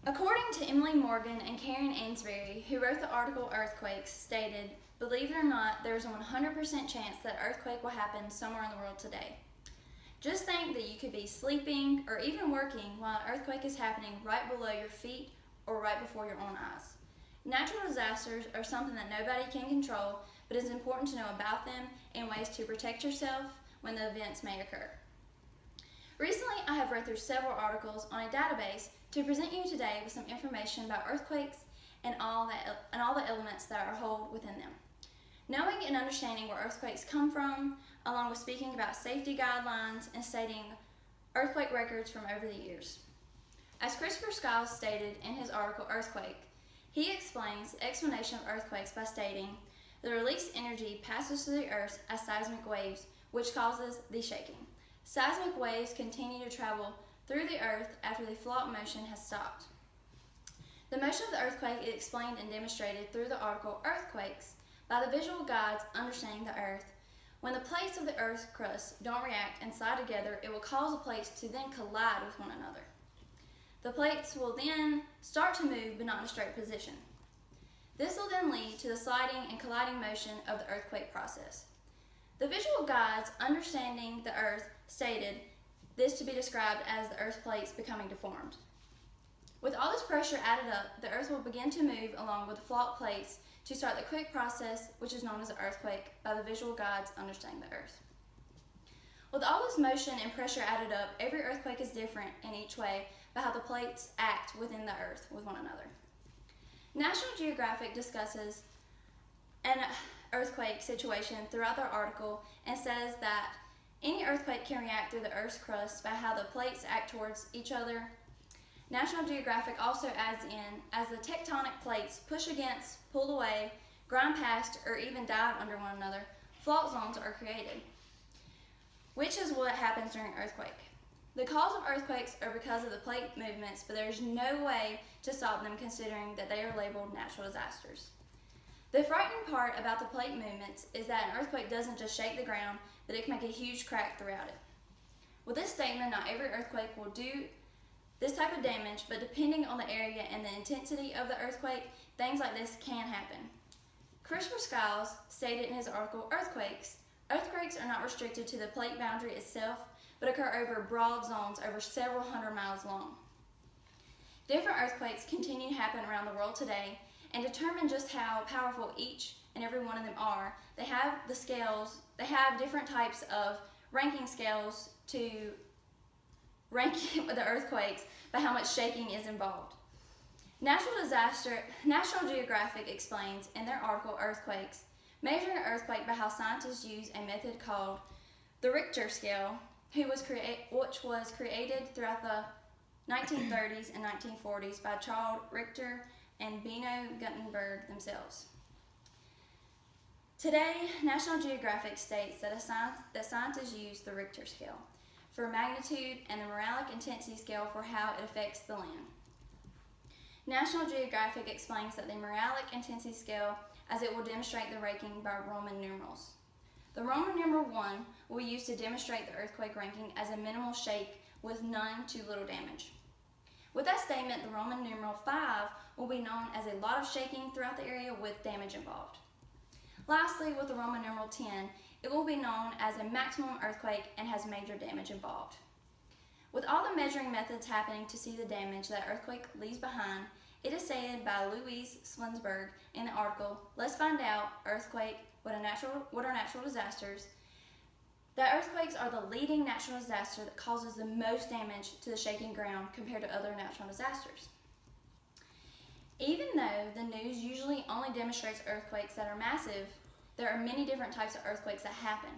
According to Emily Morgan and Karen Ainsbury, who wrote the article Earthquakes, stated, "Believe it or not, there is a 100% chance that an earthquake will happen somewhere in the world today. Just think that you could be sleeping or even working while an earthquake is happening right below your feet or right before your own eyes. Natural disasters are something that nobody can control, but it's important to know about them and ways to protect yourself when the events may occur." Recently, I have read through several articles on a database to present you today with some information about earthquakes and all the elements that are held within them. Knowing and understanding where earthquakes come from, along with speaking about safety guidelines and stating earthquake records from over the years. As Christopher Skiles stated in his article Earthquake, he explains the explanation of earthquakes by stating, "The released energy passes through the earth as seismic waves, which causes the shaking. Seismic waves continue to travel through the earth after the fault motion has stopped." The motion of the earthquake is explained and demonstrated through the article Earthquakes by the visual guides understanding the earth. When the plates of the earth's crust don't react and slide together, it will cause the plates to then collide with one another. The plates will then start to move but not in a straight position. This will then lead to the sliding and colliding motion of the earthquake process. The visual guides understanding the earth stated this to be described as the earth plates becoming deformed. With all this pressure added up, the earth will begin to move along with the fault plates to start the quick process, which is known as an earthquake by the visual guides understanding the earth. With all this motion and pressure added up, every earthquake is different in each way by how the plates act within the earth with one another. National Geographic discusses an earthquake situation throughout their article and says that any earthquake can react through the earth's crust by how the plates act towards each other. National Geographic also adds in, as the tectonic plates push against, pull away, grind past, or even dive under one another, fault zones are created, which is what happens during an earthquake. The cause of earthquakes are because of the plate movements, but there is no way to stop them considering that they are labeled natural disasters. The frightening part about the plate movements is that an earthquake doesn't just shake the ground, but it can make a huge crack throughout it. With this statement, not every earthquake will do this type of damage, but depending on the area and the intensity of the earthquake, things like this can happen. Christopher Skiles stated in his article, Earthquakes are not restricted to the plate boundary itself, but occur over broad zones over several hundred miles long. Different earthquakes continue to happen around the world today, and determine just how powerful each and every one of them are. They have different types of ranking scales to rank the earthquakes by how much shaking is involved. National Geographic explains in their article Earthquakes, measuring an earthquake by how scientists use a method called the Richter scale, which was created throughout the 1930s and 1940s by Charles Richter and Bino Gutenberg themselves. Today, National Geographic states that scientists use the Richter scale for magnitude and the Moralic intensity scale for how it affects the land. National Geographic explains that the Moralic intensity scale as it will demonstrate the ranking by Roman numerals. The Roman numeral 1 will be used to demonstrate the earthquake ranking as a minimal shake with none to little damage. With that statement, the Roman numeral 5 will be known as a lot of shaking throughout the area with damage involved. Lastly, with the Roman numeral 10, it will be known as a maximum earthquake and has major damage involved. With all the measuring methods happening to see the damage that earthquake leaves behind, it is stated by Louise Slinsberg in the article, Let's Find Out, Earthquake, What are Natural Disasters, that earthquakes are the leading natural disaster that causes the most damage to the shaking ground compared to other natural disasters. Even though the news usually only demonstrates earthquakes that are massive, there are many different types of earthquakes that happen.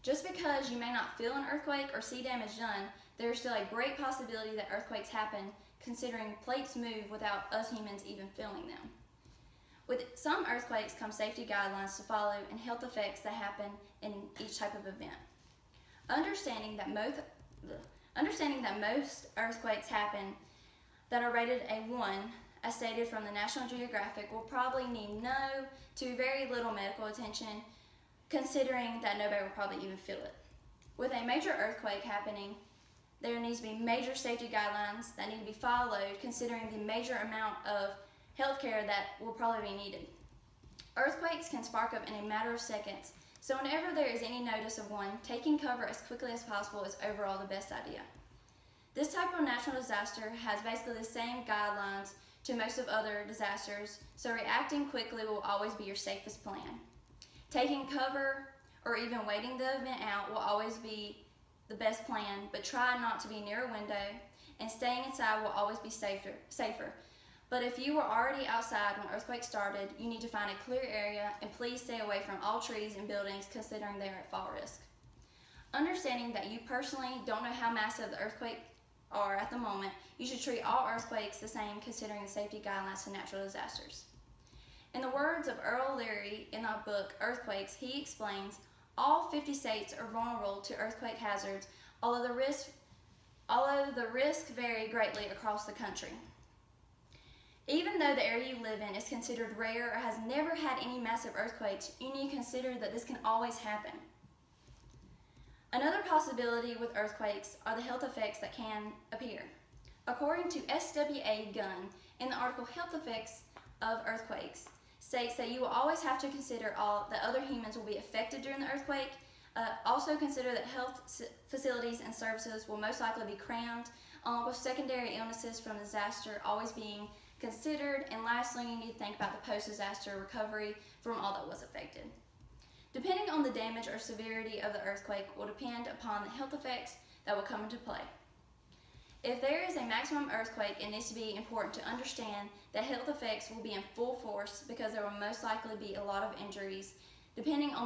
Just because you may not feel an earthquake or see damage done, there is still a great possibility that earthquakes happen considering plates move without us humans even feeling them. With some earthquakes come safety guidelines to follow and health effects that happen in each type of event. Understanding that most earthquakes happen that are rated a 1, as stated from the National Geographic, will probably need no to very little medical attention, considering that nobody will probably even feel it. With a major earthquake happening there needs to be major safety guidelines that need to be followed considering the major amount of healthcare that will probably be needed. Earthquakes can spark up in a matter of seconds, so whenever there is any notice of one, taking cover as quickly as possible is overall the best idea. This type of natural disaster has basically the same guidelines to most of other disasters, so reacting quickly will always be your safest plan. Taking cover or even waiting the event out will always be the best plan, but try not to be near a window, and staying inside will always be safer. But if you were already outside when earthquake started, you need to find a clear area and please stay away from all trees and buildings considering they are at fall risk. Understanding that you personally don't know how massive the earthquake are at the moment, you should treat all earthquakes the same considering the safety guidelines to natural disasters. In the words of Earl Leary in the book Earthquakes, he explains, all 50 states are vulnerable to earthquake hazards, although the risks vary greatly across the country. Even though the area you live in is considered rare or has never had any massive earthquakes, you need to consider that this can always happen. Another possibility with earthquakes are the health effects that can appear. According to SWA Gunn, in the article Health Effects of Earthquakes, states that you will always have to consider all that other humans will be affected during the earthquake. Also consider that health facilities and services will most likely be crammed, along with secondary illnesses from disaster always being considered, and lastly, you need to think about the post-disaster recovery from all that was affected. Depending on the damage or severity of the earthquake will depend upon the health effects that will come into play. If there is a maximum earthquake, it needs to be important to understand that health effects will be in full force because there will most likely be a lot of injuries depending on the